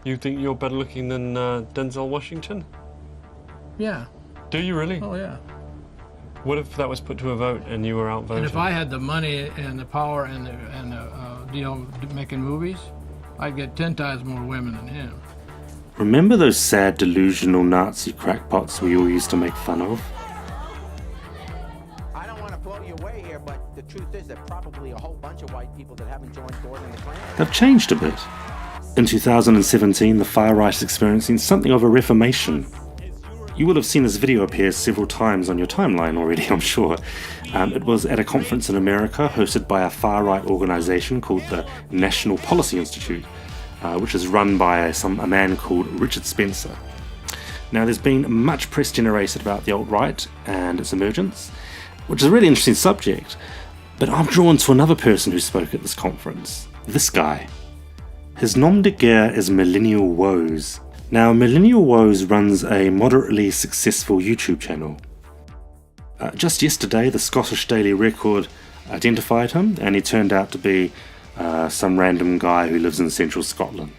You think you're better looking than Denzel Washington? Yeah. Do you really? Oh, yeah. What if that was put to a vote and you were outvoted? And if I had the money and the power and making movies, I'd get 10 times more women than him. Remember those sad, delusional Nazi crackpots we all used to make fun of? I don't want to blow you away here, but the truth is that probably a whole bunch of white people that haven't joined Gordon the Klan. They've changed a bit. In 2017, the far right is experiencing something of a reformation. You will have seen this video appear several times on your timeline already, I'm sure. It was at a conference in America hosted by a far-right organisation called the National Policy Institute, which is run by a man called Richard Spencer. Now, there's been much press generated about the alt-right and its emergence, which is a really interesting subject, but I'm drawn to another person who spoke at this conference, this guy. His nom de guerre is Millennial Woes. Now, Millennial Woes runs a moderately successful YouTube channel. Just yesterday, the Scottish Daily Record identified him, and he turned out to be some random guy who lives in central Scotland.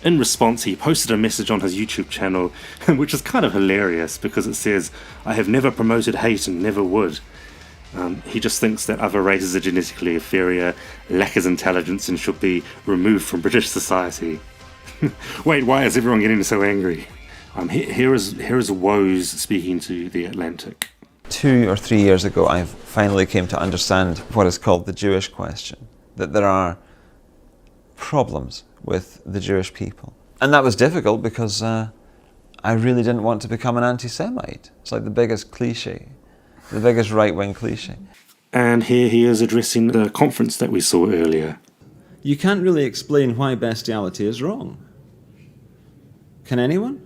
In response, he posted a message on his YouTube channel, which is kind of hilarious because it says, "I have never promoted hate and never would." He just thinks that other races are genetically inferior, lack his intelligence, and should be removed from British society. Wait, why is everyone getting so angry? Here is Woes speaking to The Atlantic. 2 or 3 years ago, I finally came to understand what is called the Jewish question, that there are problems with the Jewish people. And that was difficult because I really didn't want to become an anti-Semite. It's like the biggest cliche, the biggest right-wing cliche. And here he is addressing the conference that we saw earlier. You can't really explain why bestiality is wrong. Can anyone?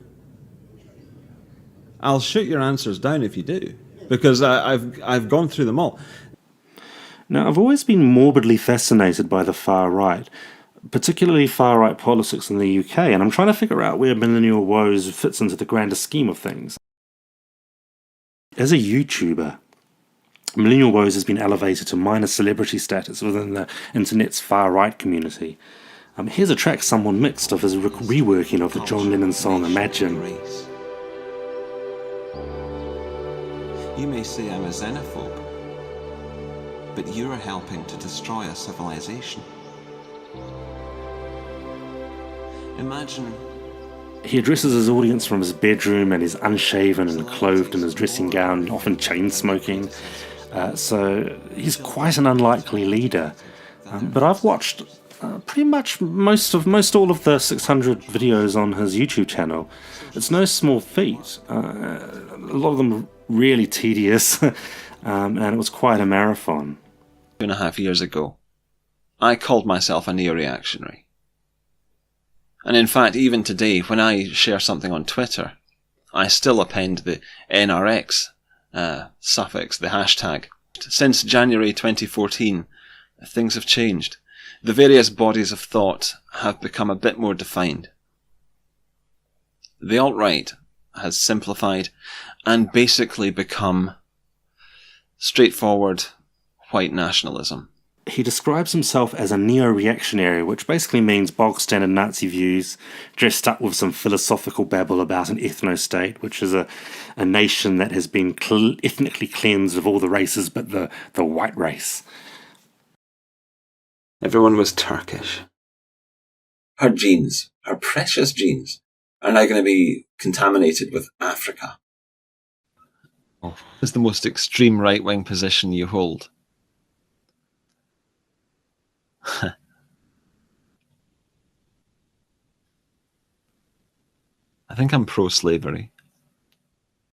I'll shoot your answers down if you do, because I've gone through them all. Now, I've always been morbidly fascinated by the far right, particularly far-right politics in the UK, and I'm trying to figure out where Millennial Woes fits into the grander scheme of things. As a YouTuber, Millennial Woes has been elevated to minor celebrity status within the internet's far-right community. Here's a track someone mixed of his reworking of the John Lennon song Imagine. You may say I'm a xenophobe, but you're helping to destroy a civilization. Imagine. He addresses his audience from his bedroom and is unshaven and clothed in his dressing gown, often chain-smoking. So he's quite an unlikely leader. But I've watched pretty much most all of the 600 videos on his YouTube channel. It's no small feat. A lot of them are really tedious, and it was quite a marathon. 2.5 years ago, I called myself a neo-reactionary. And in fact, even today, when I share something on Twitter, I still append the NRX suffix, the hashtag. Since January 2014, things have changed. The various bodies of thought have become a bit more defined. The alt-right has simplified and basically become straightforward white nationalism. He describes himself as a neo-reactionary, which basically means bog-standard Nazi views, dressed up with some philosophical babble about an ethno-state, which is a nation that has been ethnically cleansed of all the races but the white race. Everyone was Turkish. Her genes, her precious genes, are now going to be contaminated with Africa. Oh, it's the most extreme right-wing position you hold. I think I'm pro-slavery.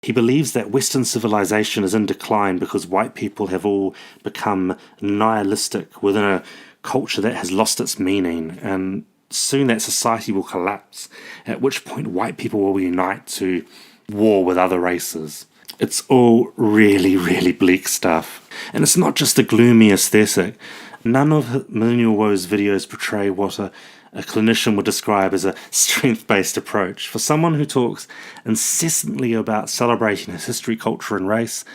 He believes that Western civilization is in decline because white people have all become nihilistic within a culture that has lost its meaning, and soon that society will collapse, at which point white people will unite to war with other races. It's all really, really bleak stuff. And it's not just a gloomy aesthetic. None of Millennial Woes' videos portray what a clinician would describe as a strength-based approach. For someone who talks incessantly about celebrating his history, culture and race,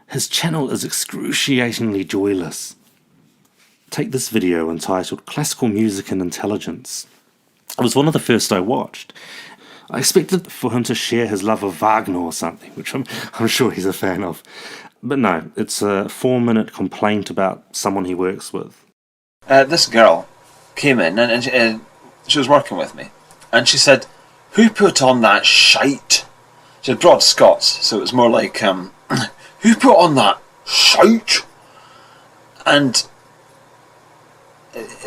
his channel is excruciatingly joyless. Take this video entitled Classical Music and Intelligence. It was one of the first I watched. I expected for him to share his love of Wagner or something, which I'm sure he's a fan of. But no, it's a 4-minute complaint about someone he works with. This girl came in and she was working with me. And she said, "Who put on that shite?" She had broad Scots, so it was more like, "Who put on that shite?" And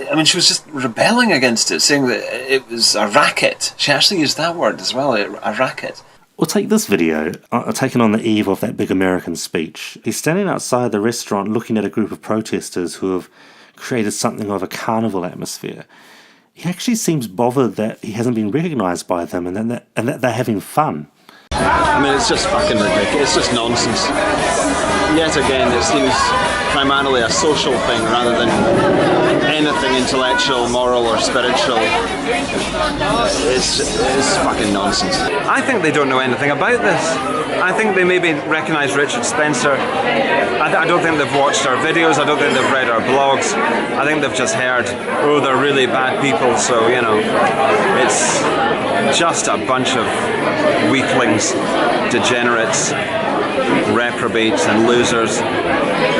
I mean, she was just rebelling against it, saying that it was a racket. She actually used that word as well, a racket. Well, take this video, taken on the eve of that big American speech. He's standing outside the restaurant looking at a group of protesters who have created something of a carnival atmosphere. He actually seems bothered that he hasn't been recognised by them and that they're having fun. I mean, it's just fucking ridiculous. It's just nonsense. Yet again, it seems primarily a social thing rather than anything intellectual, moral or spiritual. It's fucking nonsense. I think they don't know anything about this. I think they maybe recognise Richard Spencer. I don't think they've watched our videos. I don't think they've read our blogs. I think they've just heard, oh, they're really bad people, so, you know, it's just a bunch of weaklings, degenerates, reprobates and losers.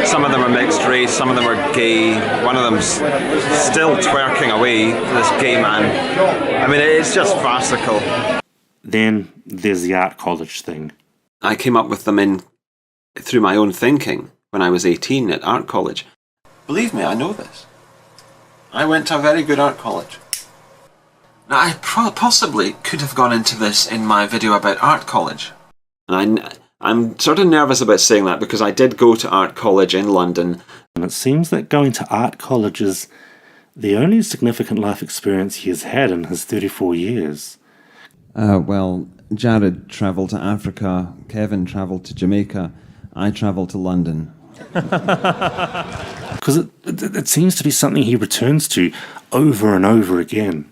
Some of them are mixed race, some of them are gay, one of them's still twerking away, this gay man. I mean, it's just farcical. Then there's the art college thing. I came up with them through my own thinking when I was 18 at art college. Believe me, I know this. I went to a very good art college. Now, I possibly could have gone into this in my video about art college. And I'm sort of nervous about saying that because I did go to art college in London. And it seems that going to art college is the only significant life experience he has had in his 34 years. Well, Jared travelled to Africa, Kevin travelled to Jamaica, I travelled to London. Because it seems to be something he returns to over and over again.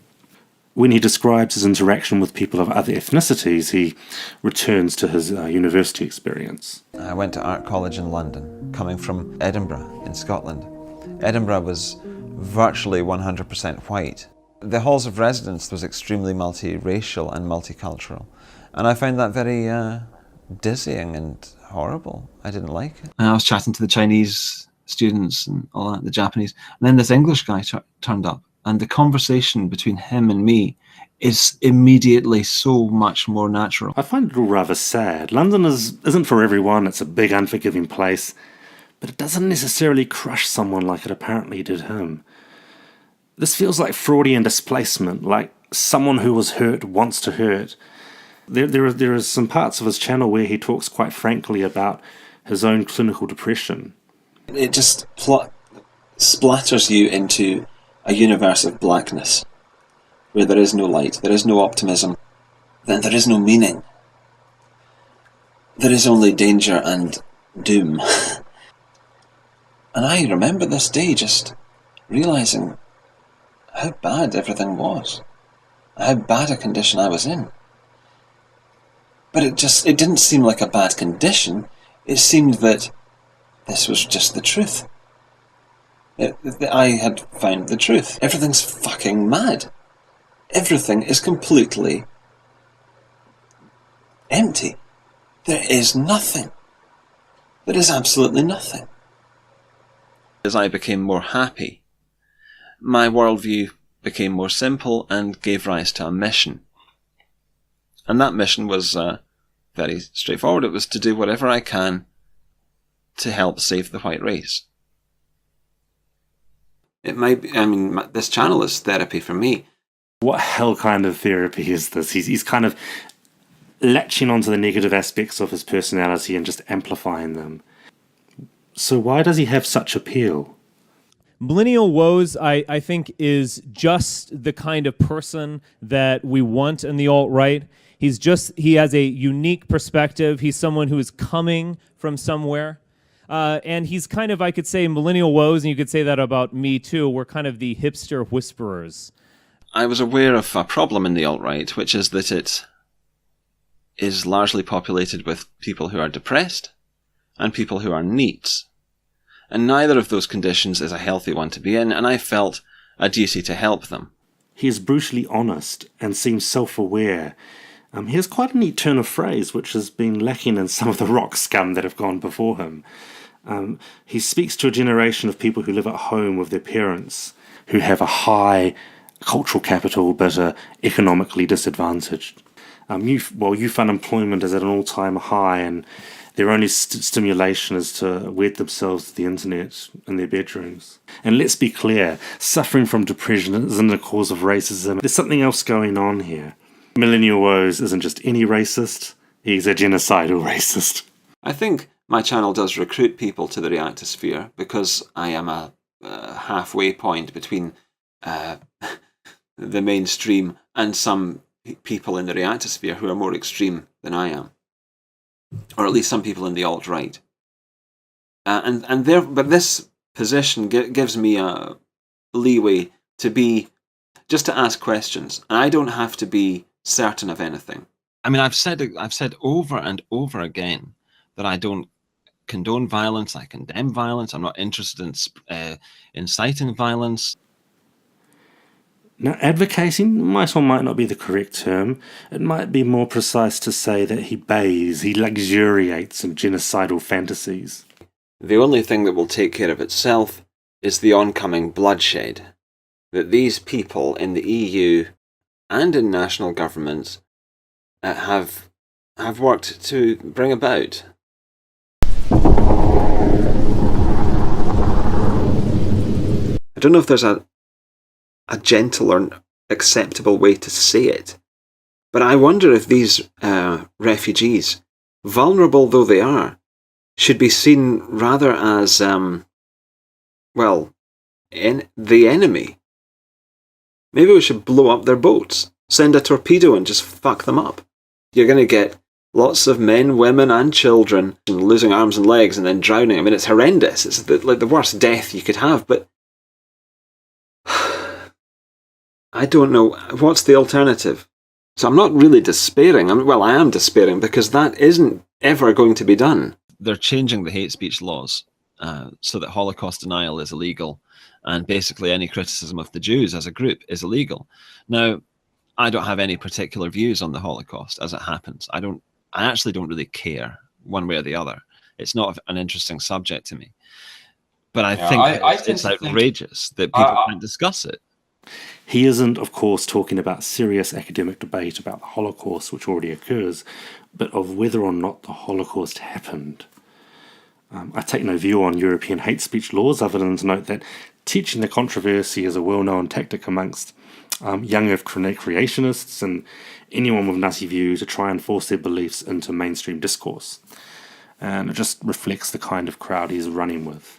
When he describes his interaction with people of other ethnicities, he returns to his university experience. I went to art college in London, coming from Edinburgh in Scotland. Edinburgh was virtually 100% white. The halls of residence was extremely multiracial and multicultural, and I found that very dizzying and horrible. I didn't like it. I was chatting to the Chinese students and all that, the Japanese, and then this English guy turned up, and the conversation between him and me is immediately so much more natural. I find it all rather sad. London isn't for everyone, it's a big unforgiving place, but it doesn't necessarily crush someone like it apparently did him. This feels like Freudian displacement, like someone who was hurt wants to hurt. There are some parts of his channel where he talks quite frankly about his own clinical depression. It just splatters you into a universe of blackness, where there is no light, there is no optimism, then there is no meaning. There is only danger and doom. And I remember this day just realising how bad everything was, how bad a condition I was in. But it didn't seem like a bad condition. It seemed that this was just the truth. I had found the truth. Everything's fucking mad. Everything is completely empty. There is nothing. There is absolutely nothing. As I became more happy, my worldview became more simple and gave rise to a mission. And that mission was very straightforward. It was to do whatever I can to help save the white race. It might be, I mean, this channel is therapy for me. What hell kind of therapy is this? He's kind of latching onto the negative aspects of his personality and just amplifying them. So why does he have such appeal? Millennial Woes, I think, is just the kind of person that we want in the alt-right. He has a unique perspective. He's someone who is coming from somewhere. And he's kind of, I could say, Millennial Woes, and you could say that about me too. We're kind of the hipster whisperers. I was aware of a problem in the alt-right, which is that it is largely populated with people who are depressed and people who are neets. And neither of those conditions is a healthy one to be in, and I felt a duty to help them. He is brutally honest and seems self-aware. He has quite a neat turn of phrase, which has been lacking in some of the rock scum that have gone before him. He speaks to a generation of people who live at home with their parents, who have a high cultural capital but are economically disadvantaged. Youth unemployment is at an all-time high, and their only stimulation is to wed themselves to the internet in their bedrooms. And let's be clear, suffering from depression isn't a cause of racism. There's something else going on here. Millennial Woes isn't just any racist, he's a genocidal racist. I think my channel does recruit people to the reactosphere because I am a halfway point between the mainstream and some people in the reactosphere who are more extreme than I am, or at least some people in the alt-right. But this position gives me a leeway to ask questions, and I don't have to be certain of anything. I mean, I've said over and over again that I don't condone violence. I condemn violence. I'm not interested in inciting violence. Now, advocating might or might not be the correct term. It might be more precise to say that he bathes, he luxuriates in genocidal fantasies. The only thing that will take care of itself is the oncoming bloodshed that these people in the EU and in national governments have worked to bring about. I don't know if there's a gentle or acceptable way to say it, but I wonder if these refugees, vulnerable though they are, should be seen rather as, the enemy. Maybe we should blow up their boats, send a torpedo and just fuck them up. You're going to get lots of men, women and children losing arms and legs and then drowning. I mean, it's horrendous. It's the worst death you could have, but I don't know. What's the alternative? So I'm not really despairing. I am despairing because that isn't ever going to be done. They're changing the hate speech laws so that Holocaust denial is illegal, and basically any criticism of the Jews as a group is illegal. Now, I don't have any particular views on the Holocaust as it happens. I actually don't really care one way or the other. It's not an interesting subject to me. But I think it's outrageous that people can't discuss it. He isn't, of course, talking about serious academic debate about the Holocaust, which already occurs, but of whether or not the Holocaust happened. I take no view on European hate speech laws other than to note that teaching the controversy is a well-known tactic amongst young Earth creationists and anyone with Nazi views to try and force their beliefs into mainstream discourse. And it just reflects the kind of crowd he's running with.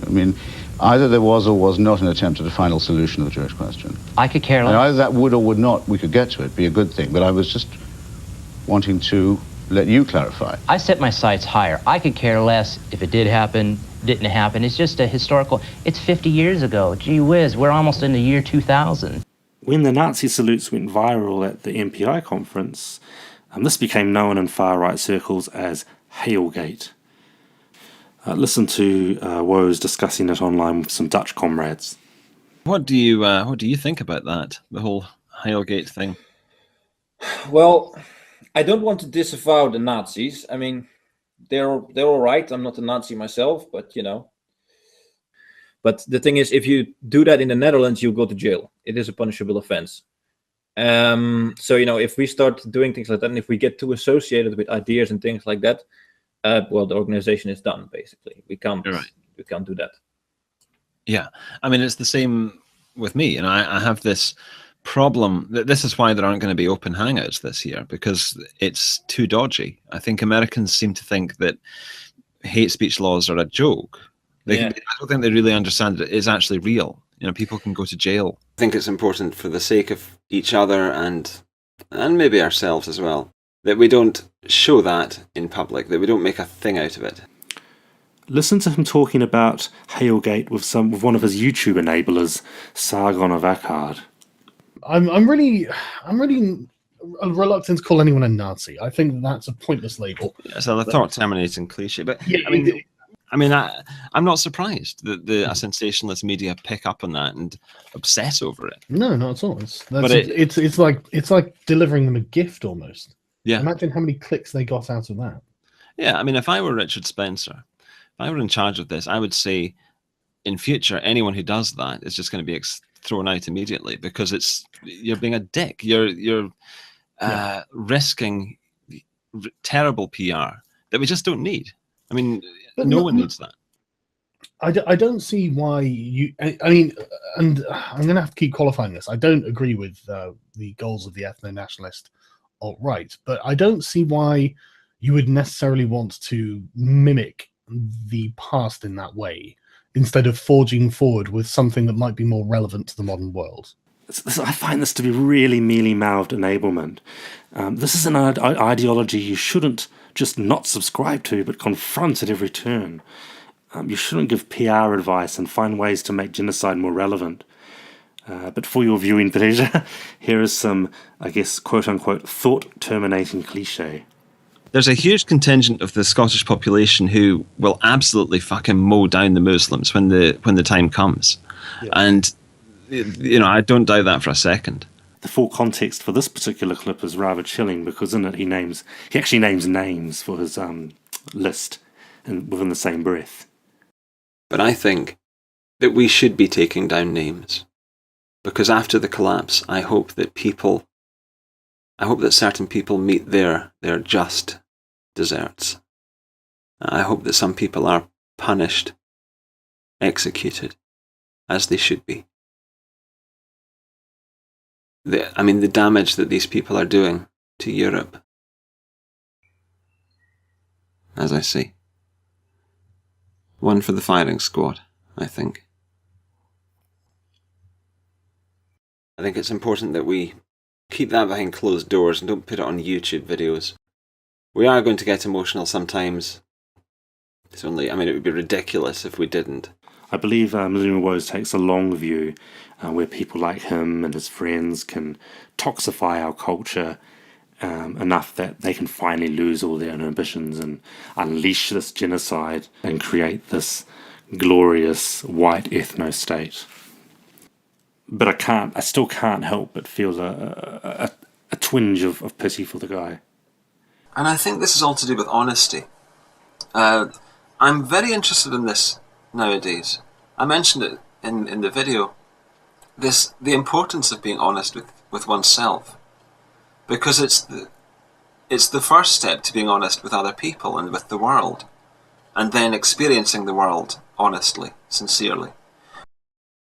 I mean, either there was or was not an attempt at a final solution of the Jewish question. I could care less. And either that would or would not, we could get to it, be a good thing. But I was just wanting to let you clarify. I set my sights higher. I could care less if it did happen, didn't happen. It's just a historical, it's 50 years ago. Gee whiz, we're almost in the year 2000. When the Nazi salutes went viral at the MPI conference, this became known in far-right circles as Hailgate. Listen to Woes discussing it online with some Dutch comrades. What do you think about that, the whole Hailgate thing? Well, I don't want to disavow the Nazis. I mean, they're all right. I'm not a Nazi myself, but you know. But the thing is, if you do that in the Netherlands, you go to jail. It is a punishable offense. So you know, if we start doing things like that, and if we get too associated with ideas and things like that, well, the organization is done. Basically, we can't do that. Yeah, I mean, it's the same with me. And I have this problem. This is why there aren't going to be open hangouts this year, because it's too dodgy. I think Americans seem to think that hate speech laws are a joke. I don't think they really understand that it is actually real. You know, people can go to jail. I think it's important for the sake of each other and maybe ourselves as well, that we don't show that in public, that we don't make a thing out of it. Listen to him talking about Hailgate with one of his YouTube enablers, Sargon of Akkad. I'm really reluctant to call anyone a Nazi. I think that's a pointless label. Yeah, so the thought-terminating cliche. But yeah, I mean, I mean, I'm not surprised that a sensationalist media pick up on that and obsess over it. No, not at all. It's like delivering them a gift almost. Yeah. Imagine how many clicks they got out of that. Yeah, I mean, if I were Richard Spencer, if I were in charge of this, I would say, in future, anyone who does that is just going to be thrown out immediately, because you're being a dick. You're risking terrible PR that we just don't need. I mean, no one needs that. I don't see why you. I mean, and I'm going to have to keep qualifying this. I don't agree with the goals of the ethno-nationalist alt-right, but I don't see why you would necessarily want to mimic the past in that way instead of forging forward with something that might be more relevant to the modern world. I find this to be really mealy-mouthed enablement. This is an ideology you shouldn't just not subscribe to, but confront at every turn. You shouldn't give PR advice and find ways to make genocide more relevant. But for your viewing pleasure, here is some, I guess, quote-unquote, thought-terminating cliche. There's a huge contingent of the Scottish population who will absolutely fucking mow down the Muslims when the time comes. Yeah. And, I don't doubt that for a second. The full context for this particular clip is rather chilling, because in it he actually names names for his list and within the same breath. But I think that we should be taking down names, because after the collapse, I hope that certain people meet their just deserts. I hope that some people are punished, executed, as they should be. The damage that these people are doing to Europe, as I say. One for the firing squad, I think. I think it's important that we keep that behind closed doors and don't put it on YouTube videos. We are going to get emotional sometimes. It would be ridiculous if we didn't. I believe Millennial Woes takes a long view where people like him and his friends can toxify our culture enough that they can finally lose all their inhibitions and unleash this genocide and create this glorious white ethno-state. But I still can't help but feel a twinge of pity for the guy. And I think this is all to do with honesty. I'm very interested in this nowadays. I mentioned it in the video. The importance of being honest with oneself. Because it's the first step to being honest with other people and with the world. And then experiencing the world honestly, sincerely.